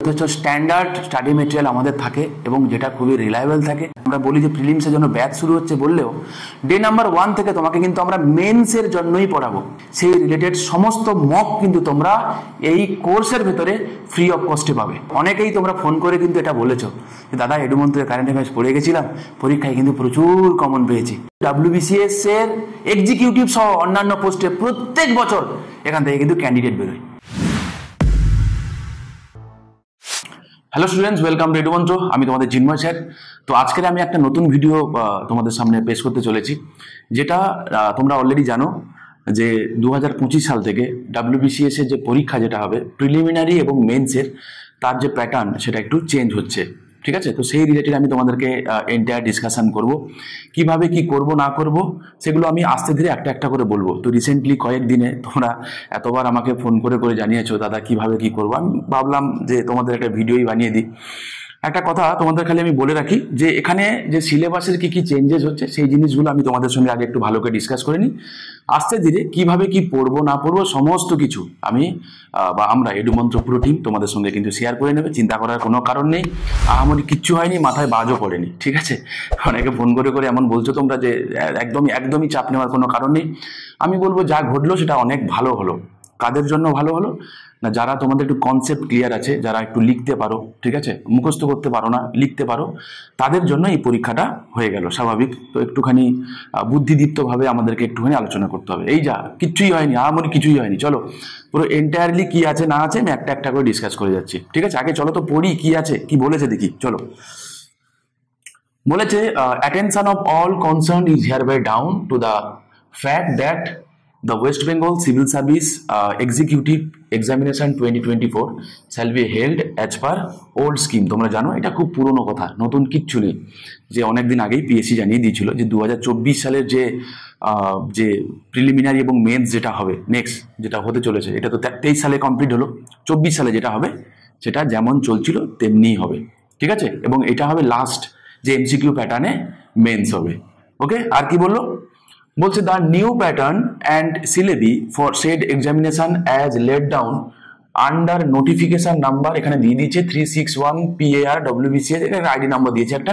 যথেষ্ট standard study material আমাদের থাকে এবং যেটা খুবই রিলায়েবল থাকে। আমরা বলি যে প্রিলিমসের জন্য ব্যাচ শুরু হচ্ছে বললেও ডে নাম্বার 1 থেকে তোমাকে কিন্তু আমরা মেন্সের জন্যই পড়াবো। সেই রিলেটেড সমস্ত মক কিন্তু তোমরা এই কোর্সের ভেতরে ফ্রি অফ কস্টে পাবে। অনেকেই তোমরা ফোন করে কিন্তু এটা বলেছো যে দাদা এডুমন্ত্রের কারেন্ট অ্যাফেয়ার্স পড়ে গেছিলাম, পরীক্ষায় কিন্তু প্রচুর কমন পেয়েছি। WBCS এর এক্সিকিউটিভ সহ অন্যান্য পোস্টে প্রত্যেক বছর এখান থেকে কিন্তু ক্যান্ডিডেট বেরোয়। Hello students, welcome to Edumantra. আমি তোমাদের চিন্ময় স্যার। তো আজকে আমি একটা নতুন ভিডিও তোমাদের সামনে পেশ করতে চলেছি, যেটা তোমরা অলরেডি জানো যে 2025 সাল থেকে WBCS এর যে পরীক্ষা যেটা হবে প্রিলিমিনারি এবং মেন্সের, তার যে প্যাটার্ন সেটা একটু চেঞ্জ হচ্ছে। ঠিক আছে, তো সেই রিলেটেড আমি তোমাদেরকে এন্টায়ার ডিসকাশন করব। কিভাবে কি করব না করব সেগুলো আমি আস্তে ধীরে একটা একটা করে বলবো। তো রিসেন্টলি কয়েকদিনে তোমরা এতবার আমাকে ফোন করে করে জানিয়েছো দাদা কিভাবে কি করবো, আমি ভাবলাম যে তোমাদের একটা ভিডিওই বানিয়ে দিই। একটা কথা তোমাদের খালি আমি বলে রাখি যে এখানে যে সিলেবাসের কি কি চেঞ্জেস হচ্ছে সেই জিনিসগুলো আমি তোমাদের সঙ্গে আগে একটু ভালো করে ডিসকাস করে নিই। আস্তে ধীরে কিভাবে কি পড়বো না পড়বো সমস্ত কিছু আমি বা আমরা এডুমন্ত্র পুরো টিম তোমাদের সঙ্গে কিন্তু শেয়ার করে নেবে। চিন্তা করার কোনো কারণ নেই, আমার কিচ্ছু হয়নি, মাথায় বাজও পড়েনি। ঠিক আছে, অনেকে ফোন করে করে এমন বলছো তোমরা যে একদমই চাপ নেওয়ার কোনো কারণ নেই। আমি বলবো যা ঘটলো সেটা অনেক ভালো হলো। কাদের জন্য ভালো হলো না, যারা তোমাদের একটু কনসেপ্ট ক্লিয়ার আছে, যারা একটু লিখতে পারো, ঠিক আছে, মুখস্থ করতে পারো না লিখতে পারো, তাদের জন্য এই পরীক্ষাটা হয়ে গেল স্বাভাবিক। তো একটুখানি বুদ্ধিদীপ্তভাবে আমাদেরকে একটুখানি আলোচনা করতে হবে। এই যা কিচ্ছুই হয়নি, আমার কিছুই হয়নি। চলো পুরো এন্টায়ারলি কি আছে না আছে আমি একটা একটা করে ডিসকাস করে যাচ্ছি। ঠিক আছে, আগে চলো তো পড়ি কি আছে কি বলেছে দেখি। চলো, বলেছে attention of all concern is hereby drawn to the fact that the West Bengal Civil Service Executive Examination 2024 shall be held as per old scheme। তোমরা জানো এটা খুব পুরনো কথা, নতুন কিচ্ছু নেই। যে অনেকদিন আগেই পিএসসি জানিয়ে দিয়েছিল যে 2024 সালের যে প্রিলিমিনারি এবং মেন্স যেটা হবে নেক্সট যেটা হতে চলেছে, এটা তো 23 সালে কমপ্লিট হলো, 24 সালে যেটা হবে সেটা যেমন চলছিল তেমনিই হবে। ঠিক আছে, এবং এটা হবে লাস্ট যে এমসিকিউ প্যাটার্নে মেন্স হবে। ওকে, আর কি বললো বলছে the new pattern and syllabi for said examination as laid down under notification number, এখানে দিয়ে দিয়েছে 361 PAR WBCS, এখানে আইডি নাম্বার দিয়েছে একটা,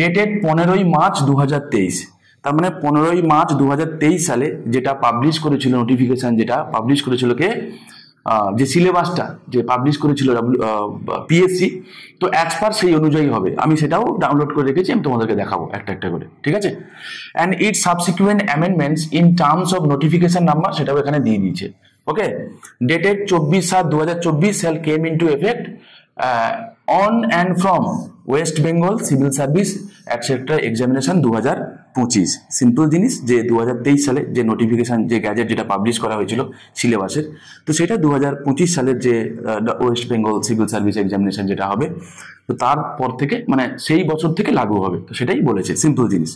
ডেটেড 15ই মার্চ 2023। তার মানে 15ই মার্চ 2023 সালে যেটা পাবলিশ করেছিল, নোটিফিকেশন যেটা পাবলিশ করেছিল কে, যে সিলেবাসটা যে পাবলিশ করেছিল পিএসসি, তো অ্যাজ পার সেই অনুযায়ী হবে। আমি সেটাও ডাউনলোড করে রেখেছি, আমি তোমাদেরকে দেখাবো একটা একটা করে। ঠিক আছে, and it subsequent amendments in terms of notification number সেটাও এখানে দিয়ে দিয়েছে। Okay, dated 24/7/2024 shall came into effect on and from West Bengal civil service etcetera examination 2025। Simple জিনিস যে 2023 সালে যে নোটিফিকেশন যে গ্যাজেট যেটা পাবলিশ করা হয়েছিল সিলেবাসের, তো সেটা 2025 সালের যে West Bengal civil service examination যেটা হবে, তো তারপর থেকে মানে সেই বছর থেকে লাগু হবে। তো সেটাই বলেছে, সিম্পল জিনিস।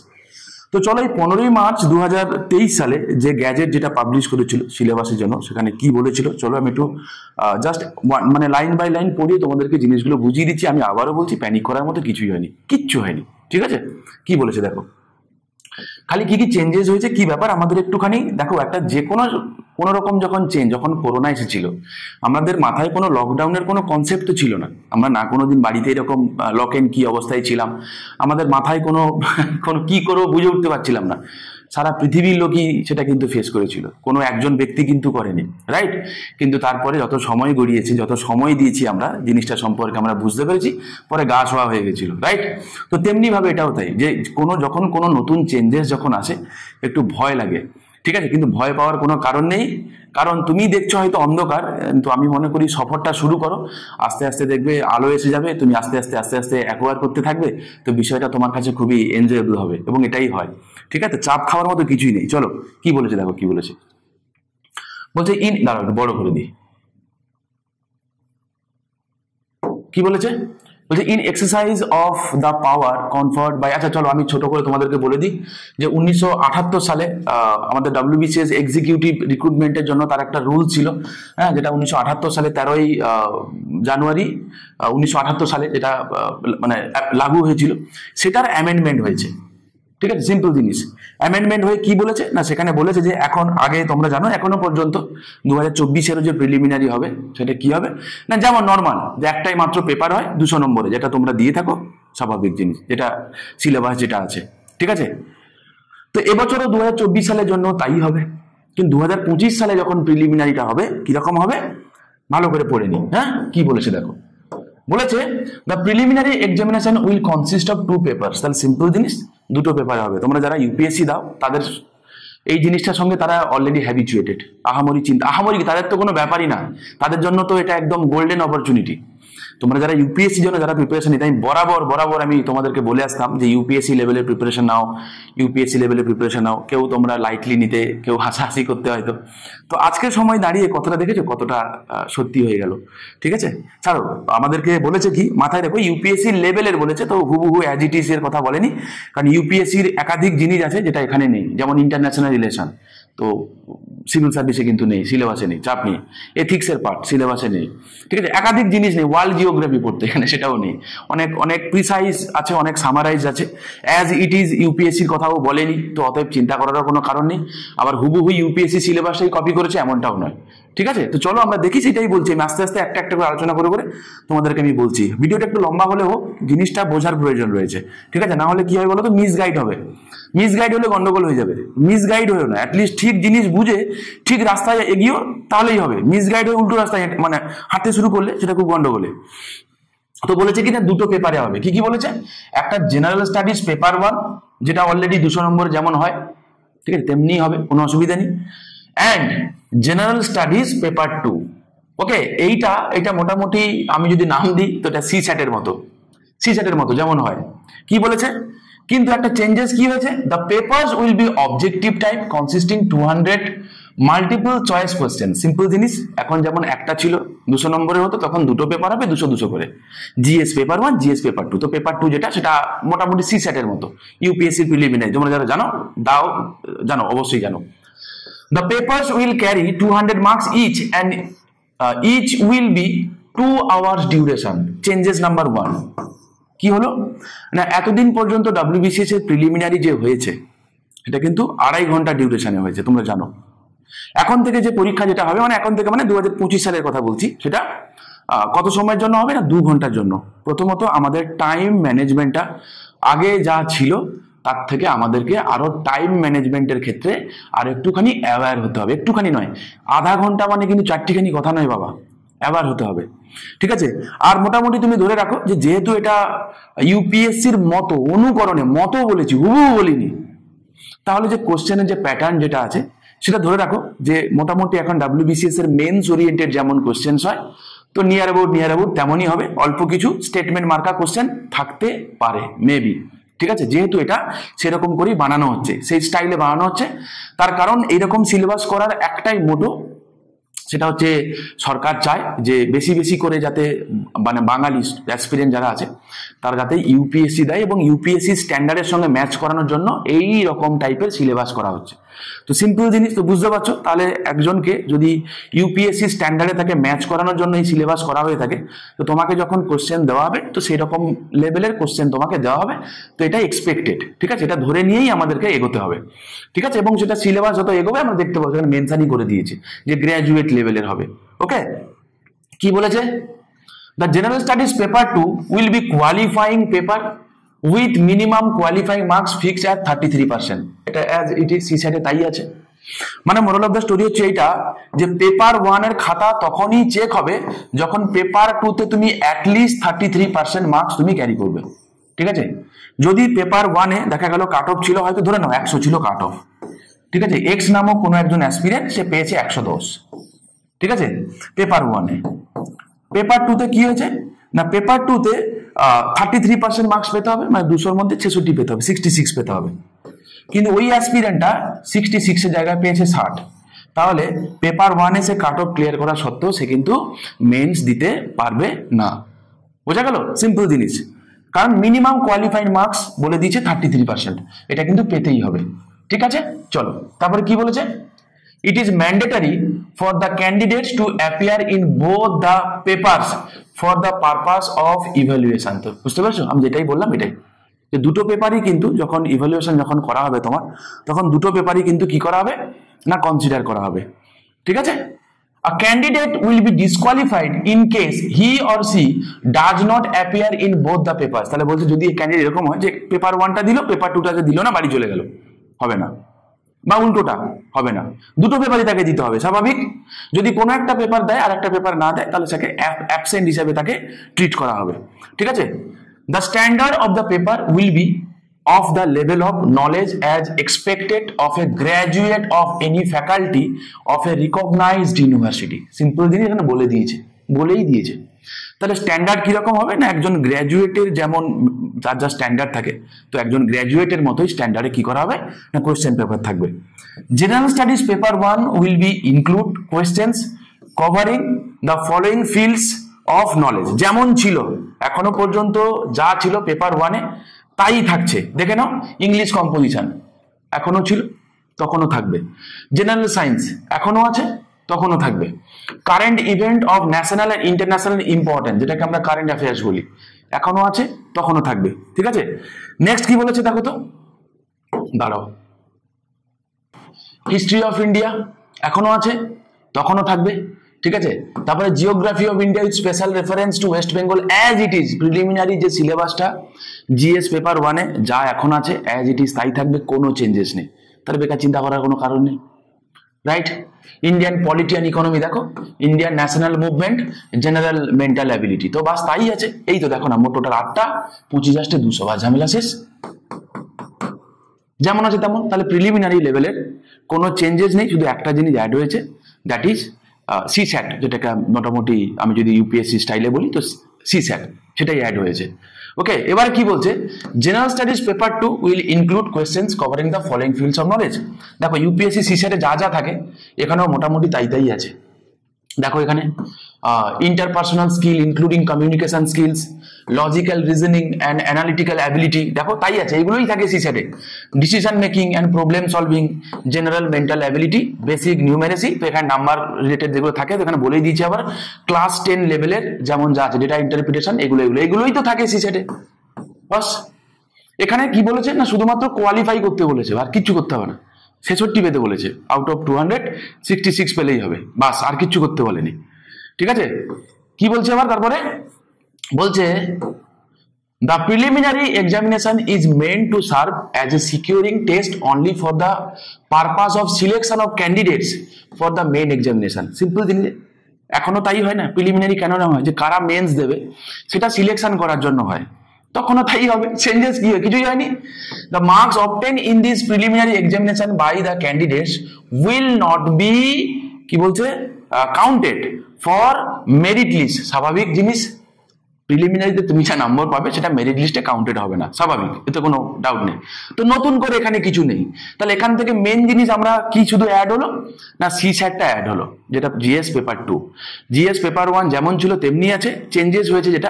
তো চলো এই 15ই মার্চ 2023 সালে যে গ্যাজেট যেটা পাবলিশ করেছিল সিলেবাসের জন্য, সেখানে কি বলেছিল চলো আমি একটু জাস্ট মানে লাইন বাই লাইন পড়িয়ে তোমাদেরকে জিনিসগুলো বুঝিয়ে দিচ্ছি। আমি আবারও বলছি প্যানিক করার মতো কিছুই হয়নি, কিচ্ছু হয়নি। ঠিক আছে, কি বলেছে দেখো, খালি কি কি চেঞ্জেস হয়েছে কি ব্যাপার আমাদের একটুখানি দেখো। একটা যে কোনো রকম যখন চেঞ্জ, যখন করোনা এসেছিল আমাদের মাথায় কোনো লকডাউনের কোনো কনসেপ্ট তো ছিল না। আমরা না কোনোদিন বাড়িতে এরকম লক এন্ড কি অবস্থায় ছিলাম, আমাদের মাথায় কোনো কি করবো বুঝে উঠতে পারছিলাম না। সারা পৃথিবীর লোকই সেটা কিন্তু ফেস করেছিল, কোনো একজন ব্যক্তি কিন্তু করেনি, রাইট? কিন্তু তারপরে যত সময় গড়িয়েছে, যত সময় দিয়েছি আমরা জিনিসটা সম্পর্কে আমরা বুঝতে পেরেছি, পরে গা শোয়া হয়ে গেছিল, রাইট? তো তেমনি ভাবে এটাও তাই, যে যখন কোনো নতুন চেঞ্জেস যখন আসে একটু ভয় লাগে। ঠিক আছে, কিন্তু ভয় পাওয়ার কোনো কারণ নেই, কারণ তুমি দেখছো হয়তো অন্ধকার, কিন্তু আমি মনে করি সফরটা শুরু করো, আস্তে আস্তে দেখবে আলো এসে যাবে, তুমি আস্তে আস্তে অ্যাকোয়ার করতে থাকবে, তো বিষয়টা তোমার কাছে খুবই এনজয়েবল হবে এবং এটাই হয়। ঠিক আছে, চাপ খাওয়ার মতো কিছুই নেই। চলো কি বলেছে দেখো, কি বলেছে বলছে দাঁড়াও একটু বড় করে দিই, কি বলেছে বলছে in exercise of the power conferred by, আচ্ছা চলো আমি ছোট করে তোমাদেরকে বলে দিই যে 1978 সালে আমাদের WBCS এক্সিকিউটিভ রিক্রুটমেন্টের জন্য তার একটা রুল ছিল, হ্যাঁ, যেটা 1978 সালে 13ই জানুয়ারি 1978 সালে যেটা মানে লাগু হয়েছিল, সেটার অ্যামেন্ডমেন্ট হয়েছে। ঠিক আছে, সিম্পল জিনিস। অ্যামেন্ডমেন্ট হয়ে কি বলেছে না, সেখানে বলেছে যে এখন আগে তোমরা জানো এখনো পর্যন্ত 2024-এর যে প্রিলিমিনারি হবে সেটা কি হবে না, যেমন নর্মাল যে একটাই মাত্র পেপার হয় 200 নম্বরে, যেটা তোমরা দিয়ে থাকো, স্বাভাবিক জিনিস, যেটা সিলেবাস যেটা আছে, ঠিক আছে। তো এবছরও 2024 সালের জন্য তাই হবে, কিন্তু 2025 সালে যখন প্রিলিমিনারিটা হবে কিরকম হবে ভালো করে পড়ে নি। হ্যাঁ, কি বলেছে দেখো, বলেছে the preliminary examination will consist of 2 papers. তাহলে সিম্পল জিনিস, দুটো পেপার হবে। তোমরা যারা ইউপিএসসি দাও তাদের এই জিনিসটার সঙ্গে তারা অলরেডি হ্যাবিচুয়েটেড, আহামরি তাদের তো কোনো ব্যাপারই না, তাদের জন্য তো এটা একদম গোল্ডেন অপরচুনিটি। তোমরা যারা ইউপিএসসির জন্য যারা প্রিপারেশন নিতে, আমি বরাবর আমি তোমাদেরকে বলে আসতাম যে ইউপিএসসি লেভেলের প্রিপারেশন নাও, ইউপিএসসি লেভেলের প্রিপারেশন নাও। কেউ তোমরা লাইটলি নিতে, কেউ হাসাহাসি করতে হয়তো। তো আজকের সময় দাঁড়িয়ে কতটা দেখেছো, কতটা সত্যি হয়ে গেল। ঠিক আছে, ছাড়ো, আমাদেরকে বলেছে কি মাথায় রেখো, ইউপিএসসি লেভেলের বলেছে, তো হুবহু অ্যাজ ইট ইজ এর কথা বলেনি, কারণ ইউপিএসসির একাধিক জিনিস আছে যেটা এখানে নেই, যেমন ইন্টারন্যাশনাল রিলেশন, তো সিভিল সার্ভিসে কিন্তু নেই, সিলেবাসে নেই, চাপ নেই। এথিক্সের পার্ট সিলেবাসে নেই, ঠিক আছে। একাধিক জিনিস নেই, ওয়ার্ল্ড জিওগ্রাফি পড়তে এখানে সেটাও নেই, অনেক প্রিসাইজ আছে, অনেক সামারাইজ আছে। অ্যাজ ইট ইজ ইউপিএসসির কথাও বলেনি, তো অতএব চিন্তা করারও কোনো কারণ নেই। আবার হুবহু ইউপিএসসি সিলেবাসটাই কপি করেছে এমনটাও নয়, ঠিক আছে। তো চলো আমরা দেখি, সেটাই বলছি আমি আস্তে আস্তে একটা করে আলোচনা করে তোমাদেরকে আমি বলছি। ভিডিওটা একটু লম্বা হলেও জিনিসটা বোঝার প্রয়োজন রয়েছে, ঠিক আছে। না হলে কি হয় বলো তো, মিসগাইড হবে, মিসগাইড হলে গন্ডগোল হয়ে যাবে। মিসগাইড হয়েও না, অ্যাটলিস্ট ঠিক জিনিস বুঝে ঠিক রাস্তায় এগিয়েও, তাহলেই হবে। মিসগাইড হয়ে উল্টো রাস্তায় মানে হাঁটতে শুরু করলে সেটা খুব গন্ডগোলে। তো বলেছে কি না, দুটো পেপারে হবে। কি বলেছে, একটা জেনারেল স্টাডিজ পেপার 1, যেটা অলরেডি 200 নম্বর যেমন হয়, ঠিক আছে, তেমনি হবে, কোনো অসুবিধা নেই। অ্যান্ড জেনারেল স্টাডিজ পেপার 2, ওকে। এইটা মোটামুটি আমি যদি নাম দিই তো এটা সিস্যাটের মতো যেমন হয়। কি বলেছে, কিন্তু একটা চেঞ্জেস কি হয়েছে, the papers will be objective type consisting 200 multiple choice question. Simple জিনিস, এখন যেমন একটা ছিল 200 নম্বরের হতো, তখন দুটো পেপার হবে 200 করে, জিএস পেপার 1, জিএস পেপার 2। তো পেপার 2 যেটা, সেটা মোটামুটি সিস্যাটের মতো, ইউপিএসসি প্রিলিমিনারি, তোমরা যারা জানো অবশ্যই জানো। The papers will carry 200 marks each and each will be 2 hours duration. Changes number 1 কি হলো না, এতদিন পর্যন্ত ডব্লিউবিসিএস এর প্রিলিমিনারি যে হয়েছে এটা কিন্তু 2.5 ঘন্টা ডিউরেশনে হয়েছে, তোমরা জানো। এখন থেকে যে পরীক্ষা যেটা হবে, মানে এখন থেকে মানে 2025 সালের কথা বলছি, সেটা কত সময়ের জন্য হবে না, 2 ঘন্টার জন্য। প্রথমত আমাদের টাইম ম্যানেজমেন্টটা আগে যা ছিল তার থেকে আমাদেরকে আরো টাইম ম্যানেজমেন্টের ক্ষেত্রে আর একটুখানি অ্যাওয়্যার হতে হবে। একটুখানি নয়, আধা ঘন্টা মানে কিন্তু 4টিখানি কথা নয় বাবা, অ্যাওয়্যার হতে হবে, ঠিক আছে। আর মোটামুটি তুমি ধরে রাখো যে যেহেতু এটা ইউপিএসসির মতো অনুকরণে, মতো বলেছি, হুবহু বলিনি, তাহলে যে কোশ্চেনের যে প্যাটার্ন যেটা আছে সেটা ধরে রাখো যে মোটামুটি এখন ডব্লিউবিসিএস এর মেন্স ওরিয়েন্টেড যেমন কোশ্চেন্স হয়, তো নিয়ার অ্যাবাউট তেমনই হবে। অল্প কিছু স্টেটমেন্ট মার্কা কোশ্চেন থাকতে পারে মেবি, ঠিক আছে। যেহেতু এটা সেরকম করেই বানানো হচ্ছে, সেই স্টাইলে বানানো হচ্ছে, তার কারণ এইরকম সিলেবাস করার একটাই মোটো, সেটা হচ্ছে সরকার চায় যে বেশি করে যাতে মানে বাঙালি অ্যাসপিরেন্ট যারা আছে তারা যাতে ইউপিএসসি দেয়, এবং ইউপিএসসি স্ট্যান্ডার্ডের সঙ্গে ম্যাচ করানোর জন্য এই রকম টাইপের সিলেবাস করা হচ্ছে। তো সিম্পল জিনিস তো বুঝতে পারছো, তাহলে একজনকে যদি ইউপিএসসি স্ট্যান্ডার্ডে তাকে ম্যাচ করানোর জন্য এই সিলেবাস করা হয়ে থাকে, তো তোমাকে যখন কোশ্চেন দেওয়া হবে তো সেই রকম লেভেলের কোশ্চেন তোমাকে দেওয়া হবে। তো এটা এক্সপেক্টেড, ঠিক আছে, এটা ধরে নিয়েই আমাদেরকে এগোতে হবে, ঠিক আছে। এবং সেটা সিলেবাস যত এগোবে আমরা দেখতে পাবো, এখানে মেনশনই করে দিয়েছে যে গ্র্যাজুয়েট লেভেলের হবে, ওকে। কি বলেছে, the general studies paper 2 will be qualifying paper with minimum qualifying marks fixed at 33%। এটা অ্যাজ ইট ইজ সিস্যাটে তাই আছে। মানে মোরাল অফ দ্য স্টোরি হচ্ছে এইটা, যে পেপার 1 এর খাতা তখনই চেক হবে যখন পেপার 2 তে তুমি অ্যাটলিস্ট 33% মার্কস তুমি ক্যারি করবে, ঠিক আছে। যদি পেপার 1 এ দেখা গেল কাট অফ ছিল, হয়তো ধরে নাও 100 ছিল কাট অফ, ঠিক আছে, এক্স নামক কোনো একজন অ্যাসপিরেন্ট সে পেয়েছে 110, ঠিক আছে, পেপার 1 এ। পেপার 2 তে কি হয়েছে না, পেপার 2 তে 33% মার্কস পেতে হবে, মানে 200-র মধ্যে 66 পেতে হবে, 66 পেতে হবে। কিন্তু ওই অ্যাসপিরেন্টটা 66 এর জায়গায় পেয়েছে 60, তাহলে পেপার 1 এ সে কাট অফ ক্লিয়ার করা সত্ত্বেও সে কিন্তু মেন্স দিতে পারবে না। বোঝা গেল, সিম্পল জিনিস। কারণ মিনিমাম কোয়ালিফাইড মার্কস বলে দিয়েছে 33%, এটা কিন্তু পেতেই হবে, ঠিক আছে। চলো তারপরে কি বলেছে, it is mandatory for the candidates to appear in both the papers for the purpose of evaluation। তো বুঝতে পারছো, আমি যেটাই বললাম এটাই, যে দুটো পেপারই কিন্তু যখন ইভ্যালুয়েশন যখন করা হবে তোমার, তখন দুটো পেপারই কিন্তু কি করা হবে না কনসিডার করা হবে। ঠিক আছে, a candidate will be disqualified in case he or she does not appear in both the papers। তাহলে বলছে যদি ক্যান্ডিডেট এরকম হয় যে পেপার 1টা দিল, পেপার 2টা দিল না, বাড়ি চলে গেল, হবে না, বা উল্টোটা হবে না, দুটো পেপারই তাকে দিতে হবে। স্বাভাবিক, যদি কোনো একটা পেপার দেয় আর একটা পেপার না দেয় তাহলে তাকে অ্যাবসেন্ট হিসেবে তাকে ট্রিট করা হবে। ঠিক আছে, the standard of the paper will be of the level of knowledge as expected of a graduate of any faculty of a recognized university। Simple জিনিস এখানে বলেই দিয়েছে। তাহলে স্ট্যান্ডার্ড কিরকম হবে না, একজন গ্র্যাজুয়েটের যেমন তার যা স্ট্যান্ডার্ড থাকে, তো একজন গ্র্যাজুয়েটের মতোই স্ট্যান্ডার্ডে কি করা হবে না কোয়েশ্চেন পেপার থাকবে। General studies paper 1 will be include questions covering the following fields of knowledge. যেমন ছিল এখনো পর্যন্ত যা ছিল পেপার 1-এ তাই থাকছে। দেখে নাও, ইংলিশ কম্পোজিশন এখনো ছিল, তখনও থাকবে। জেনারেল সায়েন্স এখনো আছে, তখনও থাকবে। Current event of national and international important, যেটাকে আমরা কারেন্ট অ্যাফেয়ার্স বলি, এখনো আছে, তখনও থাকবে। ঠিক আছে, নেক্সট কি বলেছে দেখো তো, দাঁড়াও, হিস্ট্রি অফ ইন্ডিয়া এখনো আছে, তখনও থাকবে। ঠিক আছে, তারপরে geography of India with special reference to West Bengal as it is. Preliminary যে সিলেবাসটা জিএস পেপার 1-এ যা এখন আছে অ্যাজ ইট ইজ তাই থাকবে, কোনো চেঞ্জেস নেই। তাহলে বেকার চিন্তা করার কোনো কারণ নেই, right. Indian polity and economy দেখো, Indian national movement, general mental ability, তো বাস তাই আছে। এই তো দেখো না, মোট টোটাল 8টা, 25 আসতে 200, বা ঝামেলা শেষ। যেমন আছে তেমন। তাহলে প্রিলিমিনারি লেভেলের কোনো চেঞ্জেস নেই, শুধু একটা জিনিস অ্যাড হয়েছে, দ্যাট ইজ সিস্যাট, যেটাকে মোটামুটি আমি যদি ইউপিএসসি স্টাইলে বলি তো সিস্যাট, সেটাই অ্যাড হয়েছে। ওকে, এবার কি বলছে, general studies paper 2 will include questions covering the following fields of knowledge. দেখো ইউপিএসসি সিস্যাটে যা যা থাকে এখানেও মোটামুটি তাই আছে। দেখো এখানে interpersonal skill including communication skills, logical reasoning and analytical ability, দেখো তাই আছে, এগুলোই থাকে সিস্যাটে। Decision making and problem solving, general mental ability, basic numeracy, তো এখানে নাম্বার রিলেটেড যেগুলো থাকে এখানে বলেই দিয়েছে। আবার ক্লাস 10 লেভেলের যেমন যা আছে, ডেটা ইন্টারপ্রিটেশন, এগুলোই তো থাকে সিস্যাটে। বাস এখানে কি বলেছে না, শুধুমাত্র কোয়ালিফাই করতে বলেছে, আর কিচ্ছু করতে হবে না। 66 পেতে বলেছে, আউট অফ 266 পেলেই হবে, বাস, আর কিচ্ছু করতে বলেনি। ঠিক আছে, কি বলছে আবার তারপরে বলছে, the preliminary examination is meant to serve as a securing test only for the purpose of selection of candidates for the main examination। Simple জিনিস, এখনো তাই হয় না। প্রিলিমিনারি কেন না হয়, যে কারা মেন্স দেবে সেটা সিলেকশন করার জন্য হয়, তখনও তাই হবে। চেঞ্জেস কি হয়, কিছুই হয়নি। the marks obtained in this preliminary examination by the candidates will not be কি বলছে counted for merit list। স্বাভাবিক জিনিস, প্রিলিমিনারিতে তুমি যা নম্বর পাবে সেটা মেরিট লিস্টে কাউন্টেড হবে না, স্বাভাবিক, এতে কোনো ডাউট নেই। তো নতুন করে এখানে কিছু নেই। তাহলে এখান থেকে মেন জিনিস আমরা কি শুধু অ্যাড হলো না, সিস্যাটটা অ্যাড হলো, যেটা জিএস পেপার 2। জিএস পেপার 1 যেমন ছিল তেমনি আছে, চেঞ্জেস হয়েছে, যেটা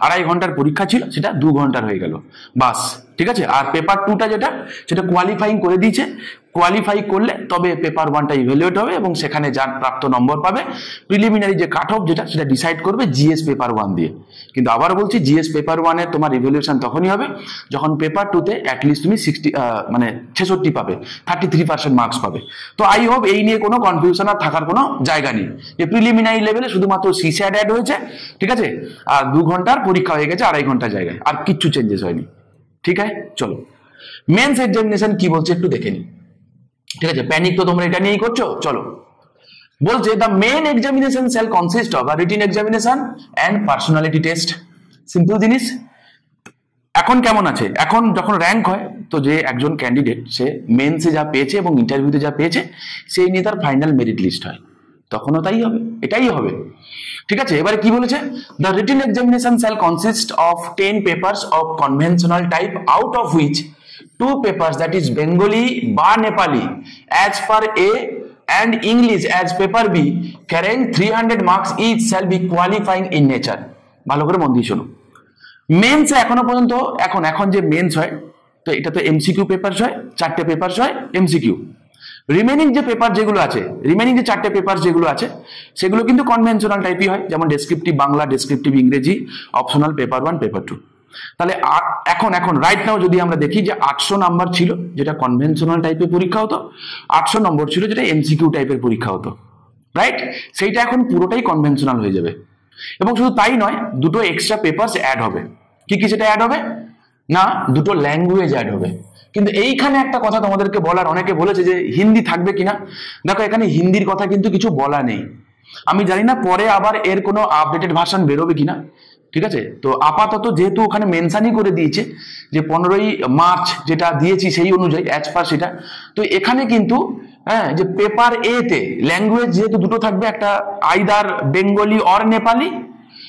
2.5 ঘন্টার পরীক্ষা ছিল সেটা 2 ঘন্টার হয়ে গেল, বাস। ঠিক আছে, আর পেপার 2টা সেটা কোয়ালিফাইং করে দিয়েছে। কোয়ালিফাই করলে তবে পেপার 1টা ইভ্যালুয়েট হবে এবং সেখানে যার প্রাপ্ত নম্বর পাবে, প্রিলিমিনারি যে কাট অফ সেটা ডিসাইড করবে জিএস পেপার 1 দিয়ে। কিন্তু আবার বলছি, জিএস পেপার 1-এ তোমার ইভ্যালুয়েশন তখনই হবে যখন পেপার 2-তে অ্যাটলিস্ট তুমি 66 পাবে, 33% মার্কস পাবে। তো আই হোপ এই নিয়ে কোনো কনফিউশন আর থাকার কোনো জায়গা নেই, যে প্রিলিমিনারি লেভেলে শুধুমাত্র সিস্যাট অ্যাড হয়েছে, ঠিক আছে, আর 2 ঘন্টার পরীক্ষা হয়ে গেছে 2.5 ঘন্টার জায়গায়, আর কিচ্ছু চেঞ্জেস হয়নি। ঠিক আছে, চলো মেন্স এক্সামিনেশন কি বলছে একটু দেখে নি। ঠিক আছে, প্যানিক তো তোমরা এটা নিয়েই করছো, চলো। বলছে the main examination shall consist of a written examination and personality test. Simple জিনিস। এখন কেমন আছে, এখন যখন র্যাঙ্ক হয় তো যে একজন ক্যান্ডিডেট সে মেন্সে যা পেয়েছে এবং ইন্টারভিউতে যা পেয়েছে সেই নিয়ে তার ফাইনাল মেরিট লিস্ট হয়, তখনও তাই হবে, এটাই হবে। ঠিক আছে, এবারে কি বলেছে, the written examination shall consist of 10 papers of conventional type out of which 2 papers, that is Bengali বা Nepali as per A and English as paper B carrying 300 marks each shall be qualifying in nature। ভালো করে মন দিয়ে শোনো। Men's এখনো পর্যন্ত এখন যে মেন্স হয় তো এটা তো এমসিকিউ পেপারস হয়, 4টে পেপারস হয় এমসিকিউ। রিমেনিং যে পেপার যেগুলো আছে, রিমেনিং যে 4টে পেপার যেগুলো আছে সেগুলো কিন্তু কনভেনশনাল টাইপই হয়, যেমন ডেসক্রিপটিভ বাংলা, ডেসক্রিপটিভ ইংরেজি, অপশনাল পেপার 1 পেপার 2। তাহলে এখন এখন রাইট নাও যদি আমরা দেখি যে 800 নাম্বার ছিল যেটা কনভেনশনাল টাইপের পরীক্ষা হতো, 800 নম্বর ছিল যেটা এমসিকিউ টাইপের পরীক্ষা হতো, রাইট? সেইটা এখন পুরোটাই কনভেনশনাল হয়ে যাবে। এবং শুধু তাই নয়, দুটো এক্সট্রা পেপারস অ্যাড হবে। কি কি সেটা অ্যাড হবে? না, দুটো ল্যাঙ্গুয়েজ অ্যাড হবে। কিন্তু এইখানে একটা কথা তোমাদেরকে বলার, অনেকে বলেছে যে হিন্দি থাকবে কিনা, দেখো এখানে হিন্দির কথা কিন্তু কিছু বলা নেই। আমি জানি না পরে আবার এর কোনো আপডেটেড ভার্সন বেরোবে কিনা, ঠিক আছে? তো আপাতত যেহেতু ওখানে মেনশনই করে দিয়েছে যে 15ই মার্চ যেটা দিয়েছি সেই অনুযায়ী অ্যাজ পার সেটা, তো এখানে কিন্তু হ্যাঁ যে পেপার এ তে ল্যাঙ্গুয়েজ যেহেতু দুটো থাকবে, একটা আইদার বেঙ্গলি অর নেপালি,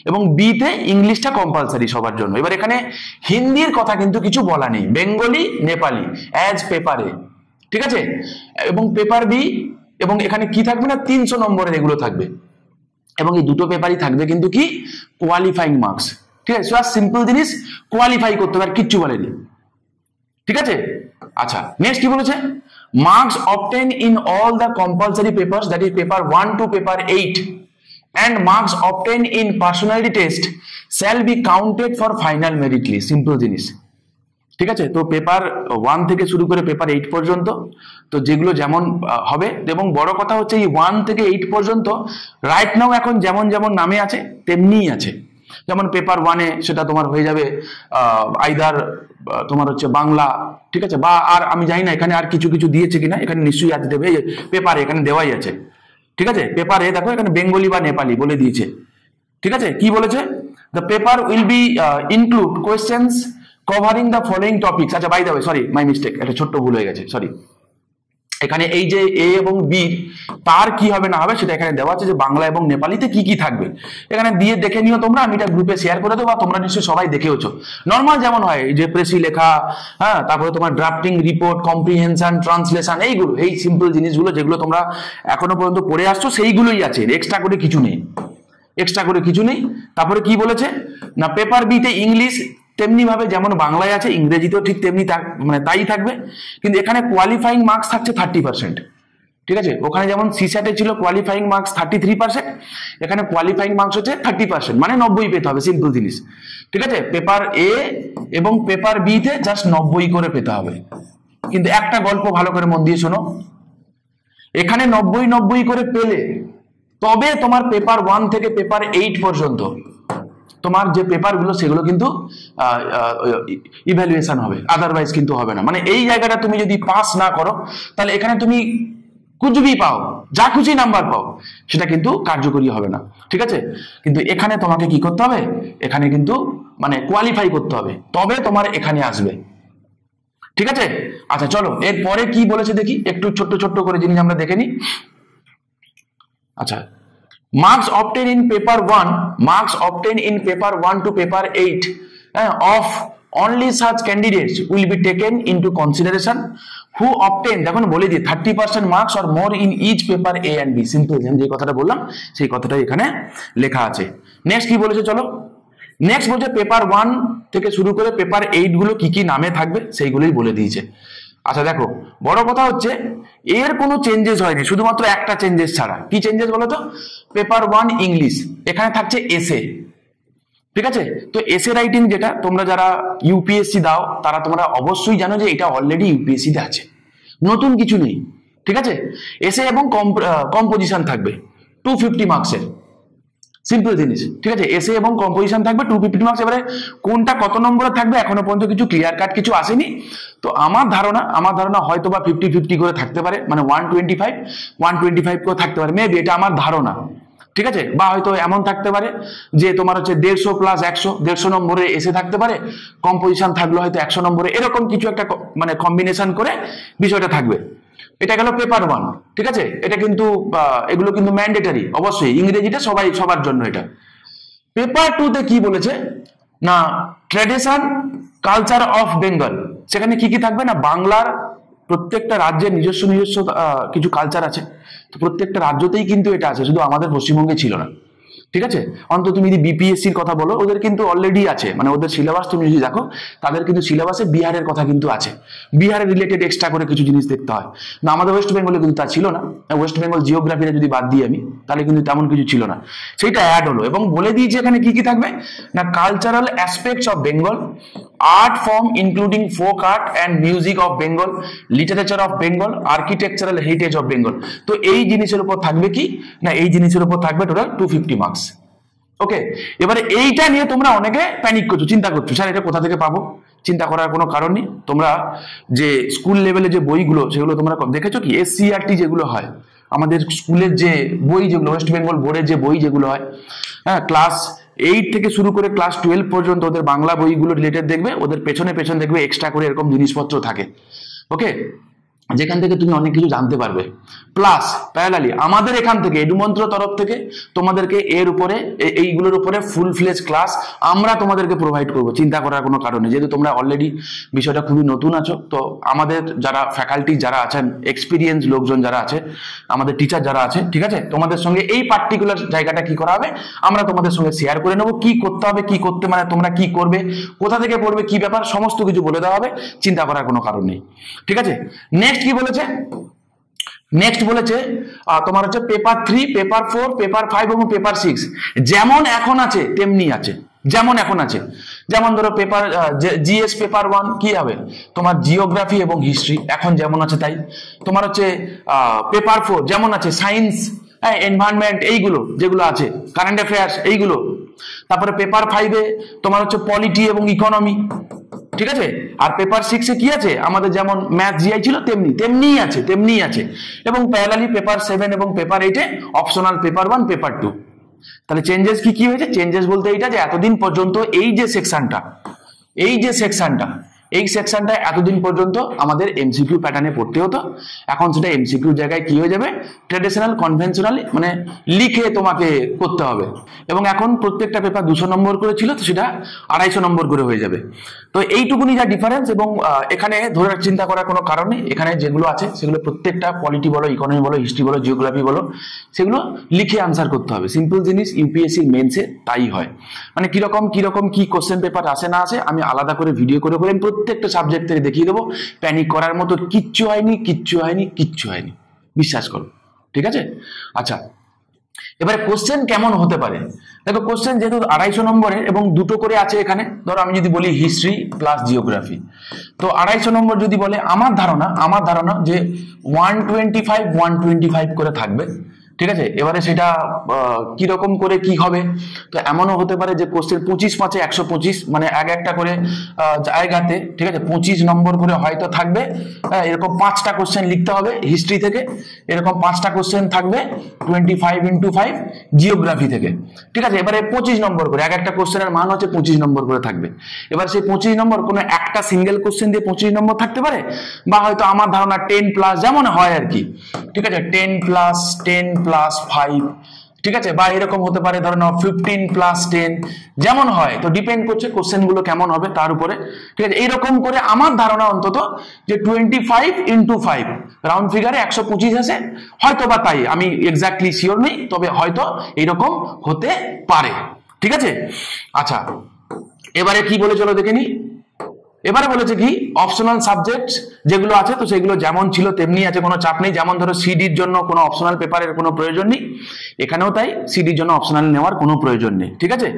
এবং বি তে ইংলিশটা কম্পালসারি সবার জন্য। এবার এখানে হিন্দির কথা কিন্তু কিছু বলা নেই, বেঙ্গলি নেপালি অ্যাজ পেপার এ, ঠিক আছে? এবং পেপার বি, এবং এখানে কি থাকবে না 300 নম্বরের এগুলো থাকবে, এবং এই দুটো পেপারই থাকবে কিন্তু কি কোয়ালিফাইং মার্কস, ঠিক আছে? সিম্পল জিনিস, কোয়ালিফাই করতে হবে, আর কিচ্ছু বলেনি, ঠিক আছে? আচ্ছা, নেক্সট কি বলেছে? Marks obtain in all the compulsory papers, that is paper 1 to paper 8 and marks obtained in personality test shall be counted for final merit list. Simple জিনিস, ঠিক আছে? তো পেপার 1 থেকে শুরু করে পেপার 8 পর্যন্ত, তো যেগুলো যেমন হবে, এবং বড় কথা হচ্ছে এই 1 থেকে 8 পর্যন্ত রাইট নাও এখন যেমন যেমন নামে আছে তেমনিই আছে। যেমন পেপার 1-এ সেটা তোমার হয়ে যাবে আইদার তোমার হচ্ছে বাংলা, ঠিক আছে? বা আর আমি জানি না এখানে আর কিছু কিছু দিয়েছে কিনা, এখানে নিশ্চয়ই আজ দেবে, পেপারে এখানে দেওয়াই আছে, ঠিক আছে? পেপারে দেখো এখানে বেঙ্গলি বা নেপালি বলে দিয়েছে, ঠিক আছে? কি বলেছে? The paper will be include questions covering the following topics. আচ্ছা, by the way, sorry, my mistake, একটা ছোট্ট ভুল হয়ে গেছে, সরি। এখানে এই যে এ এবং বি তার কি হবে না হবে সেটা এখানে দেওয়া আছে, যে বাংলা এবং নেপালিতে কি কি থাকবে এখানে দিয়ে দেখে নিও তোমরা। আমি এটা গ্রুপে শেয়ার করে দেবো, তোমরা নিশ্চয়ই সবাই দেখেওছো। নর্মাল যেমন হয় যে প্রেসি লেখা, হ্যাঁ, তারপরে তোমার ড্রাফটিং, রিপোর্ট, কম্প্রিহেনশন, ট্রান্সলেশন, এইগুলো, এই সিম্পল জিনিসগুলো যেগুলো তোমরা এখনো পর্যন্ত পড়ে আসছো সেইগুলোই আছে, এক্সট্রা করে কিছু নেই, এক্সট্রা করে কিছু নেই। তারপরে কি বলেছে না, পেপার বিতে ইংলিশ তেমনি ভাবে যেমন বাংলায় আছে, ইংরেজিতেও ঠিক তেমনি মানে তাই থাকবে, কিন্তু এখানে কোয়ালিফাইং মার্কস থাকছে 30%, ঠিক আছে? ওখানে যেমন সিস্যাটে ছিল কোয়ালিফাইং মার্কস 33%, এখানে কোয়ালিফাইং মার্কস হচ্ছে 30%, মানে 90 পেতে হবে, সিম্পল জিনিস, ঠিক আছে? পেপার এ এবং পেপার বি তে জাস্ট 90 করে পেতে হবে। কিন্তু একটা গল্প ভালো করে মন দিয়ে শোনো, এখানে 90 করে পেলে তবে তোমার পেপার 1 থেকে পেপার 8 পর্যন্ত তোমার যে পেপারগুলো সেগুলো কিন্তু ইভ্যালুয়েশন হবে, আদারওয়াইজ কিন্তু হবে না। মানে এই জায়গাটা তুমি যদি পাস না করো তাহলে এখানে তুমি কুছবি পাও, যা খুশি নাম্বার পাও, সেটা কিন্তু কার্যকরী হবে না, ঠিক আছে? কিন্তু এখানে তোমাকে কি করতে হবে, এখানে কিন্তু মানে কোয়ালিফাই করতে হবে, তবে তোমার এখানে আসবে, ঠিক আছে? আচ্ছা চলো এরপরে কি বলেছে দেখি, একটু ছোট্ট ছোট্ট করে জিনিস আমরা দেখে নিই। আচ্ছা, marks obtained in paper 1, marks obtained in paper 1 to paper 8 of only such candidates will be taken into consideration who obtain, দেখুন বলে দিই, 30% marks or more in each paper A and B। Simple, যে কথাটা বললাম সেই কথাটাই এখানে লেখা আছে। নেক্সট কি বলেছে চলো, নেক্সট বলছে পেপার 1 থেকে শুরু করে পেপার 8 গুলো কি কি নামে থাকবে সেইগুলোই বলে দিয়েছে। আচ্ছা দেখো, বড় কথা হচ্ছে এর কোনো চেঞ্জেস হয়নি, শুধুমাত্র একটা চেঞ্জেস ছাড়া। কি চেঞ্জেস বলো তো? পেপার 1 ইংলিশ, এখানে থাকছে এসে, ঠিক আছে? তো এসে রাইটিং যেটা তোমরা যারা ইউপিএসসি দাও তারা তোমরা অবশ্যই জানো যে এটা অলরেডি ইউপিএসসি তে আছে, নতুন কিছু নেই, ঠিক আছে? এসে এবং কম্পোজিশন থাকবে 250 মার্কসের, সিম্পল জিনিস, ঠিক আছে? এসে এবং কম্পোজিশন থাকবে 250 মার্কস। এবারে কোনটা কত নম্বরে থাকবে এখনো পর্যন্ত কিছু ক্লিয়ার কাট কিছু আসেনি, তো আমার ধারণা হয়তো বা 50-50 করে থাকতে পারে, মানে 125 করে থাকতে পারে, মেবি, এটা আমার ধারণা, ঠিক আছে? বা হয়তো এমন থাকতে পারে যে তোমার হচ্ছে 150 + 100 নম্বরে এসে থাকতে পারে, কম্পোজিশন থাকলো হয়তো 100 নম্বরে, এরকম কিছু একটা মানে কম্বিনেশন করে বিষয়টা থাকবে। এটা গেল পেপার 1, ঠিক আছে? এটা কিন্তু এগুলো কিন্তু ম্যান্ডেটারি, অবশ্যই ইংরেজিটা সবার জন্য। এটা পেপার 2 তে কি বলেছে না, ট্র্যাডিশন কালচার অফ বেঙ্গল, সেখানে কি কি থাকবে না, বাংলার প্রত্যেকটা রাজ্যের নিজস্ব কিছু কালচার আছে, তো প্রত্যেকটা রাজ্যতেই কিন্তু এটা আছে, শুধু আমাদের পশ্চিমবঙ্গে ছিল না, ঠিক আছে। অন্তত তুমি যদি বিপিএসসির কথা বলো, ওদের কিন্তু অলরেডি আছে, মানে ওদের সিলেবাস তুমি যদি দেখো, তাদের কিন্তু সিলেবাসে বিহারের কথা কিন্তু আছে, বিহারের রিলেটেড এক্সট্রা করে কিছু জিনিস দেখতে হয়। না আমাদের ওয়েস্ট বেঙ্গলে কিন্তু তা ছিল না। ওয়েস্ট বেঙ্গল জিওগ্রাফিটা যদি বাদ দিই আমি, তাহলে কিন্তু তেমন কিছু ছিল না, সেইটা অ্যাড হলো। এবং বলে দিয়েছি এখানে কি কি থাকবে না, cultural aspects of Bengal, art form including folk art and music of Bengal, literature of Bengal, architectural heritage of Bengal. তো এই জিনিসের উপর থাকবে কি না, এই জিনিসের উপর থাকবে টোটাল 250 মার্কস। ওকে, এবারে এইটা নিয়ে তোমরা অনেকে প্যানিক করছো, চিন্তা করছো স্যার এটা কোথা থেকে পাবো। চিন্তা করার কোনো কারণ নেই। তোমরা যে স্কুল লেভেলে যে বইগুলো, সেগুলো তোমরা দেখেছো কি, এসসিআরটি যেগুলো হয় আমাদের স্কুলের যে বই, যেগুলো ওয়েস্ট বেঙ্গল বোর্ডের যে বই যেগুলো হয়, হ্যাঁ, ক্লাস 8 থেকে শুরু করে ক্লাস 12 পর্যন্ত ওদের বাংলা বইগুলো রিলেটেড দেখবে, ওদের পেছনে পেছনে দেখবে এক্সট্রা করে এরকম জিনিসপত্র থাকে। ওকে, যেখান থেকে তুমি অনেক কিছু জানতে পারবে। প্লাস প্যারালালি আমাদের এখান থেকে এডুমন্ত্র তরফ থেকে তোমাদেরকে এর উপরে, এইগুলোর উপরে ফুল ফ্লেজ ক্লাস আমরা তোমাদেরকে প্রোভাইড করবো, চিন্তা করার কোনো কারণে। যেহেতু তোমরা অলরেডি বিষয়টা খুবই নতুন আছো, তো আমাদের যারা ফ্যাকাল্টি যারা আছেন, এক্সপিরিয়েন্স লোকজন যারা আছে, আমাদের টিচার যারা আছে, ঠিক আছে, তোমাদের সঙ্গে এই পার্টিকুলার জায়গাটা কি করা হবে, আমরা তোমাদের সঙ্গে শেয়ার করে নেবো। কি করতে হবে, কি করতে, মানে তোমরা কি করবে, কোথা থেকে পড়বে, কি ব্যাপার, সমস্ত কিছু বলে দেওয়া হবে, চিন্তা করার কোনো কারণ নেই। ঠিক আছে, নেক্সট কি বলেছে, নেক্সট বলেছে তোমার হচ্ছে পেপার 3, পেপার 4, পেপার 5 এবং পেপার 6 যেমন এখন আছে তেমনি আছে, যেমন এখন আছে। যেমন ধরো পেপার জিএস পেপার 1 কি হবে তোমার জিওগ্রাফি এবং হিস্ট্রি, এখন যেমন আছে তাই। তোমার হচ্ছে পেপার 4 যেমন আছে সায়েন্স, এনভায়রনমেন্ট, এইগুলো যেগুলো আছে, কারেন্ট অ্যাফেয়ার্স এইগুলো। তারপরে পেপার 5-এ তোমার হচ্ছে পলিটি এবং ইকোনমি, ঠিক আছে। আর পেপার 6-এ কি আছে আমাদের, যেমন ম্যাথ জিআই ছিল তেমনিই আছে। এবং প্যারালালি পেপার 7 এবং পেপার 8-এ অপশনাল পেপার 1, পেপার 2। তাহলে চেঞ্জেস কি হয়েছে, চেঞ্জেস বলতে এইটা যে এতদিন পর্যন্ত এই যে সেকশনটা এতদিন পর্যন্ত আমাদের এমসিকিউ প্যাটার্নে পড়তে হতো, এখন সেটা এমসিকিউ জায়গায় কি হয়ে যাবে, ট্র্যাডিশনাল কনভেনশনাল, মানে লিখে তোমাকে করতে হবে। এবং এখন প্রত্যেকটা পেপার 200 নম্বর করে ছিল, তো সেটা 250 নম্বর করে হয়ে যাবে। তো এইটুকুনি যা ডিফারেন্স। এবং এখানে ধরে চিন্তা করার কোনো কারণ নেই, এখানে যেগুলো আছে সেগুলো প্রত্যেকটা পলিটি বলো, ইকোনমি বলো, হিস্ট্রি বলো, জিওগ্রাফি বলো, সেগুলো লিখে আনসার করতে হবে। সিম্পল জিনিস, ইউপিএসসি মেন্সে তাই হয়। মানে কিরকম কি কোশ্চেন পেপার আসে না আসে আমি আলাদা করে ভিডিও করে প্রত্যেকটা সাবজেক্ট থেকে দেখিয়ে দেবো। প্যানিক করার মতো কিচ্ছু হয়নি, বিশ্বাস করো, ঠিক আছে। আচ্ছা, এবারে কোশ্চেন কেমন হতে পারে দেখো। কোশ্চেন যেহেতু 250 নম্বরের এবং দুটো করে আছে এখানে, ধরো আমি যদি বলি হিস্ট্রি প্লাস জিওগ্রাফি, তো 250 নম্বর যদি বলে, আমার ধারণা যে 125 করে থাকবে, ঠিক আছে। এবারে সেটা কিরকম করে কি হবে, তো এমনও হতে পারে যে কোশ্চেন 25 125, মানে একটা করে জায়গাতে, ঠিক আছে, 25 নম্বর করে হয়তো থাকবে। এরকম 5টা কোশ্চেন লিখতে হবে হিস্ট্রি থেকে, এরকম 5টা কোশ্চেন থাকবে 25 × 5 জিওগ্রাফি থেকে, ঠিক আছে। এবারে 25 নম্বর করে, একটা কোশ্চেনের মান হচ্ছে 25 নম্বর করে থাকবে। এবার সেই 25 নম্বর কোনো একটা সিঙ্গেল কোশ্চেন দিয়ে 25 নম্বর থাকতে পারে, বা হয়তো আমার ধারণা 10+ যেমন হয় আর কি, ঠিক আছে, 10+5, ঠিক আছে, বা এরকম হতে পারে ধরো 15+10 যেমন হয়। তো ডিপেন্ড করছে কোশ্চেন গুলো কেমন হবে তার উপরে, ঠিক আছে। এইরকম করে আমার ধারণা অন্তত যে 25 × 5 রাউন্ড ফিগারে 125 আছে, হয়তো বা তাই, আমি এক্স্যাক্টলি শিওর নেই, তবে হয়তো এইরকম হতে পারে, ঠিক আছে। আচ্ছা, এবারে কি বলে চলো দেখে নি। এবারে বলেছে কি অপশনাল সাবজেক্ট যেগুলো আছে, তো সেগুলো যেমন ছিল তেমনি আছে, কোনো চাপ নেই। যেমন ধরো সিডির জন্য কোনো অপশনাল পেপারের কোনো প্রয়োজন নেই, এখানেও তাই, সিডির জন্য অপশনাল নেওয়ার কোনো প্রয়োজন নেই, ঠিক আছে।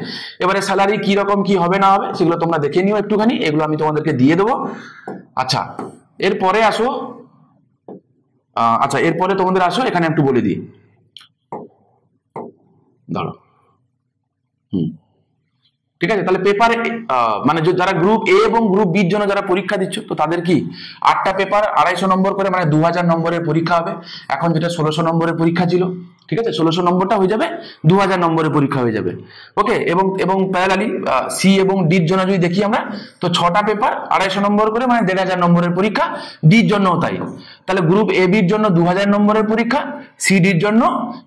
এবারে স্যালারি কি রকম কি হবে না হবে সেগুলো তোমরা দেখে নিও একটুখানি, এগুলো আমি তোমাদেরকে দিয়ে দেবো। আচ্ছা, এরপরে তোমাদের আসো এখানে একটু বলে দিই, ধরো ঠিক আছে। তাহলে পেপার মানে যারা গ্রুপ এ এবং গ্রুপ বির জন্য যারা পরীক্ষা দিচ্ছ, তো তাদের কি 8টা পেপার 250 নম্বর করে, মানে 2000 নম্বরের পরীক্ষা হবে। এখন যেটা 1600 নম্বরের পরীক্ষা ছিল, ঠিক আছে, 1600 নম্বরটা হয়ে যাবে 2000 নম্বরের পরীক্ষা হয়ে যাবে। ওকে, এবং প্যারালালি সি এবং ডির জন্য যদি দেখি আমরা, তো 6টা পেপার 250 নম্বর করে, মানে 1500 নম্বরের পরীক্ষা। ডির জন্যও তাই। তাহলে গ্রুপ এ বির জন্য 2000 নম্বরের পরীক্ষা, সি ডির জন্য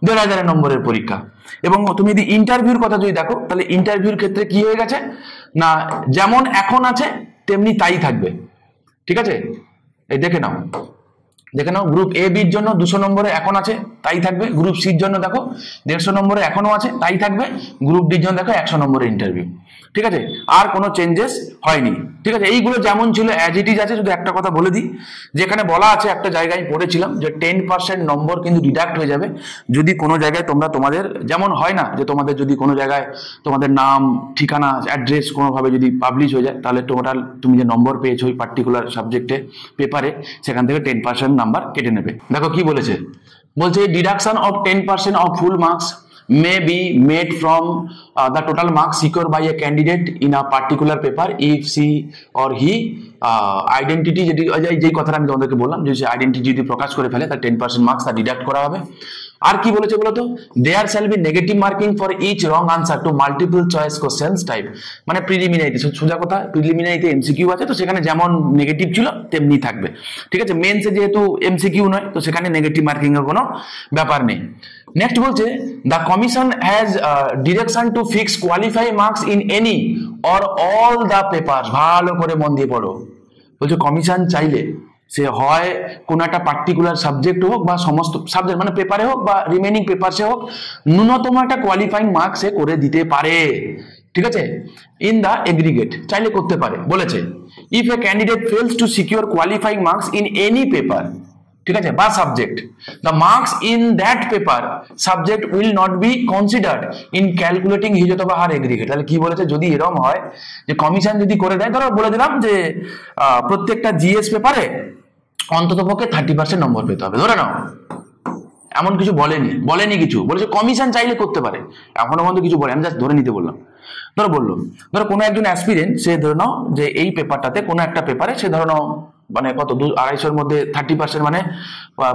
1500 নম্বরের পরীক্ষা। এবং তুমি যদি ইন্টারভিউর কথা যদি দেখো, তাহলে ইন্টারভিউর ক্ষেত্রে কি হয়ে গেছে না, যেমন এখন আছে তেমনি তাই থাকবে, ঠিক আছে। এই দেখে নাও, দেখে নাও, গ্রুপ এ বির জন্য 200 নম্বরে এখন আছে তাই থাকবে, গ্রুপ সির জন্য দেখো 150 নম্বরে এখনো আছে তাই থাকবে, গ্রুপ ডির জন্য দেখো 100 নম্বরের ইন্টারভিউ। ঠিক আছে, আর কোনো চেঞ্জেস হয়নি। ঠিক আছে, এইগুলো যেমন ছিল অ্যাজ ইট ইজ আছে। যদি একটা কথা বলে দিই, যেখানে বলা আছে একটা জায়গায় পড়েছিলাম যে 10% নম্বর কিন্তু ডিডাক্ট হয়ে যাবে যদি কোনো জায়গায় তোমাদের যেমন হয় না যে তোমাদের যদি কোনো জায়গায় তোমাদের নাম ঠিকানা অ্যাড্রেস কোনোভাবে যদি পাবলিশ হয়ে যায়, তাহলে টোটাল তুমি যে নম্বর পেয়েছো ওই পার্টিকুলার সাবজেক্টে পেপারে, সেখান থেকে 10% নাম্বার কেটে নেবে। দেখো কি বলেছে, বলছে deduction of 10% of full marks may be made from the total marks secured by a candidate in a particular paper if she or he identity যেই কথাটা আমি তোমাদেরকে বললাম যে আইডেন্টিটি যদি প্রকাশ করে ফেলে তার 10% মার্কস তা ডিডাক্ট করা হবে। আর কি বলেছে বলতো, there shall be negative marking for each wrong answer to multiple choice questions type, মানে প্রিলিমিনারিতে সোজা কথা, প্রিলিমিনারিতে এমসিকিউ আছে তো সেখানে যেমন নেগেটিভ ছিল তেমনি থাকবে। ঠিক আছে, মেন্সে যেহেতু এমসিকিউ নয় তো সেখানে নেগেটিভ মার্কিং এর কোনো ব্যাপার নেই। নেক্সট বলছে the commission has direction to fix qualify marks in any or all the paper. ভালো করে মন দিয়ে পড়ো, বলছে কমিশন চাইলে সে হয় কোন একটা পার্টিকুলার সাবজেক্ট হোক বা সমস্ত সাবজেক্ট মানে পেপারে হোক বা রিমেনিং পেপারসে হোক, ন্যূনতম একটা কোয়ালিফাইং মার্ক সে করে দিতে পারে। ঠিক আছে, ইন দা এগ্রিগেট চাইলে করতে পারে। বলেছে if a candidate fails to secure qualifying marks in any paper, ঠিক আছে, বা subject, the marks in that paper subject will not be considered in calculating his অথবা হার এগ্রিগেট। তাহলে কি বলেছে, যদি এরকম হয় যে কমিশন যদি করে দেয়, ধরো বলে দিলাম যে প্রত্যেকটা জিএস পেপারে অন্তত পক্ষে 30% নম্বর পেতে হবে, ধরে নাও, এমন কিছু বলেনি কিছু, বলেছে কমিশন চাইলে করতে পারে, এখনো পর্যন্ত কিছু বলে, আমি জাস্ট ধরে নিতে বললাম। ধরো কোনো একজন অ্যাসপিরেন্ট সে ধরে নাও যে এই পেপারটাতে কোনো একটা পেপারে সে ধরে নাও মানে কত 250-250 মধ্যে 30% মানে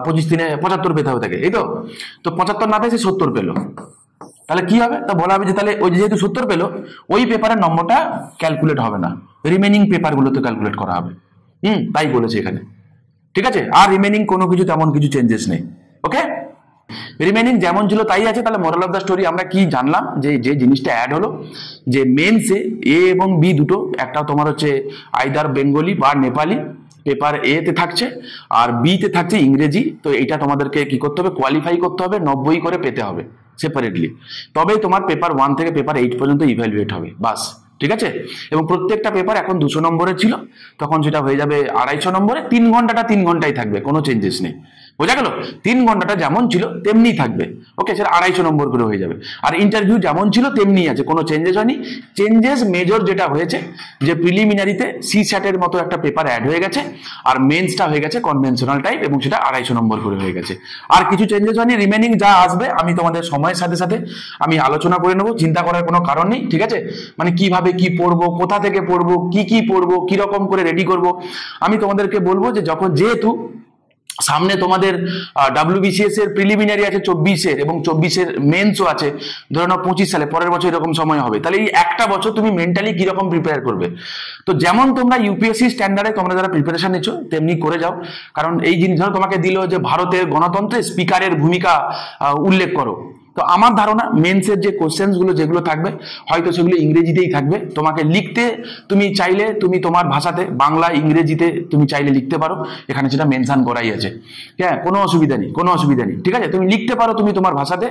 25 দিনে 75 পেতে হবে তাকে, এই তো 75 না পেয়ে সে 70 পেলো, তাহলে কি হবে, তা বলা হবে যে তাহলে ওই যেহেতু 70 পেলো ওই পেপারের নম্বরটা ক্যালকুলেট হবে না, রিমেনিং পেপারগুলোতে ক্যালকুলেট করা হবে। তাই বলেছে এখানে। ঠিক আছে, আর রিমেনিং কোনো কিছু তেমন কিছু চেঞ্জেস নেই। ওকে, রিমেনিং যেমন ছিল তাই আছে। তাহলে মোরাল অফ দ্য স্টোরি আমরা কি জানলাম, যে যে জিনিসটা অ্যাড হলো যে মেন্সে এ এবং বি দুটো, একটা তোমার হচ্ছে আইদার বেঙ্গলি বা নেপালি পেপার এ তে থাকছে আর বি তে থাকছে ইংরেজি। তো এটা তোমাদেরকে কি করতে হবে, কোয়ালিফাই করতে হবে, 90 করে পেতে হবে সেপারেটলি, তবেই তোমার পেপার 1 থেকে পেপার 8 পর্যন্ত ইভ্যালুয়েট হবে, বাস। ঠিক আছে, এবং প্রত্যেকটা পেপার এখন 200 নম্বরের ছিল, তখন সেটা হয়ে যাবে 250 নম্বরে। 3 ঘন্টাটা 3 ঘন্টাই থাকবে, কোনো চেঞ্জেস নেই, বোঝা গেল? 3 ঘন্টাটা যেমন ছিল তেমনি থাকবে, ওকে, সেটা 250 নম্বর করে হয়ে যাবে। আর ইন্টারভিউ যেমন ছিল তেমনি আছে, কোনো চেঞ্জেস হয়নি। চেঞ্জেস মেজর যেটা হয়েছে যে প্রিলিমিনারিতে সি স্যাটের মতো একটা পেপার অ্যাড হয়ে গেছে, আর মেন্সটা হয়ে গেছে কনভেনশনাল টাইপ এবং সেটা 250 নম্বর করে হয়ে গেছে। আর কিছু চেঞ্জেস হয়নি। রিমেনিং যা আসবে আমি তোমাদের সময়ের সাথে সাথে আমি আলোচনা করে নেবো, চিন্তা করার কোনো কারণ নেই। ঠিক আছে, মানে কিভাবে কি পড়বো, কোথা থেকে পড়বো, কি পড়বো, কিরকম করে রেডি করব, আমি তোমাদেরকে বলবো যে যখন যেহেতু সামনে তোমাদের WBCS এর প্রিলিমিনারি আছে 24-এর এবং 24-এর মেন্সও আছে, ধরে নাও 25 সালে, পরের বছর এরকম সময় হবে, তাহলে এই একটা বছর তুমি মেন্টালি কিরকম প্রিপেয়ার করবে। তো যেমন তোমরা ইউপিএসসি স্ট্যান্ডার্ডে তোমরা যারা প্রিপারেশন নিচ্ছ তেমনি করে যাও, কারণ এই জিনিস ধরো তোমাকে দিল যে ভারতের গণতন্ত্রে স্পিকারের ভূমিকা উল্লেখ করো, তো আমার ধারণা মেন্সের যে কোশ্চেন্স গুলো যেগুলো থাকবে হয়তো সেগুলো ইংরেজিতেই থাকবে। তোমাকে লিখতে তুমি চাইলে তুমি তোমার ভাষাতে বাংলা ইংরেজিতে তুমি চাইলে লিখতে পারো, এখানে সেটা মেনশন করাই আছে। হ্যাঁ, কোনো অসুবিধা নেই, ঠিক আছে, তুমি লিখতে পারো তুমি তোমার ভাষাতে।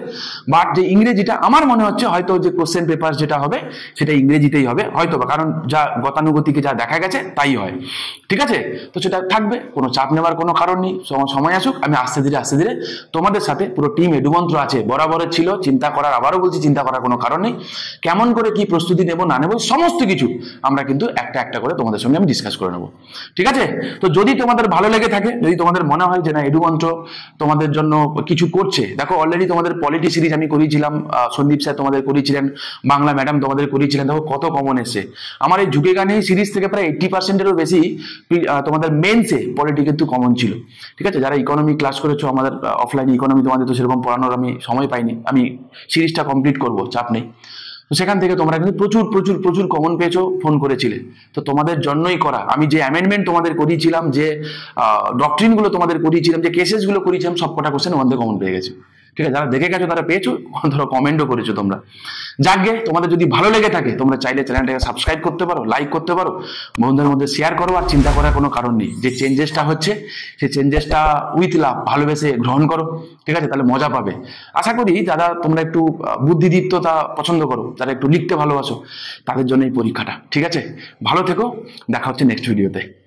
বাট যে ইংরেজিটা আমার মনে হচ্ছে হয়তো যে কোশ্চেন পেপার যেটা হবে সেটা ইংরেজিতেই হবে হয়তো, কারণ যা গতানুগতিকে যা দেখা গেছে তাই হয়। ঠিক আছে, তো সেটা থাকবে, কোনো চাপ নেওয়ার কোনো কারণ নেই। সময় আসুক, আমি আস্তে ধীরে তোমাদের সাথে পুরো টিম এডুমন্ত্র আছে, বরাবরের ছিল, চিন্তা করার, আবারও বলছি চিন্তা করার কোনো কারণ নেই। কেমন করে কি প্রস্তুতি নেব না নেব সমস্ত কিছু আমরা কিন্তু একটা একটা করে তোমাদের সঙ্গে আমি ডিসকাস করে নেব। ঠিক আছে, তো যদি তোমাদের ভালো লেগে থাকে, যদি তোমাদের মনে হয় যে না এডুমন্ত্র তোমাদের জন্য কিছু করছে, দেখো অলরেডি তোমাদের পলিটি সিরিজ আমি করিয়েছিলাম, সন্দীপ স্যার তোমাদের করিয়েছিলেন, বাংলা ম্যাডাম তোমাদের করিয়েছিলেন, দেখো কত কমন এসছে। আমার এই ঝুঁকে গানে সিরিজ থেকে প্রায় 80%-এরও বেশি তোমাদের মেন্সে পলিটি কিন্তু কমন ছিল। ঠিক আছে, যারা ইকোনমি ক্লাস করেছো, আমাদের অফলাইন ইকোনমি তোমাদের তো সেরকম পড়ানোর আমি সময় পাইনি, আমি সিরিজটা কমপ্লিট করব, চাপ নেই। তো সেখান থেকে তোমরা কিন্তু প্রচুর কমন পেয়েছো, ফোন করেছিলে, তো তোমাদের জন্যই করা। আমি যে অ্যামেন্ডমেন্ট তোমাদের করিয়েছিলাম, যে ডক্ট্রিনগুলো তোমাদের করিয়েছিলাম, যে কেসেসগুলো করিয়েছিলাম, সবকটা কোশ্চেন ওখান থেকে কমন পেয়ে গেছে। ঠিক আছে, যারা দেখে গেছো তারা পেয়েছো, ধরো কমেন্টও করেছো তোমরা। যাকে তোমাদের যদি ভালো লেগে থাকে তোমরা চাইলে চ্যানেলটাকে সাবস্ক্রাইব করতে পারো, লাইক করতে পারো, বন্ধুদের মধ্যে শেয়ার করো, আর চিন্তা করার কোনো কারণ নেই। যে চেঞ্জেসটা হচ্ছে সেই চেঞ্জেসটা উইথ লাভ ভালোবেসে গ্রহণ করো, ঠিক আছে, তাহলে মজা পাবে। আশা করি যারা তোমরা একটু বুদ্ধিদীপ্ততা পছন্দ করো, যারা একটু লিখতে ভালোবাসো, তাদের জন্য এই পরীক্ষাটা। ঠিক আছে, ভালো থেকো, দেখা হচ্ছে নেক্সট ভিডিওতে।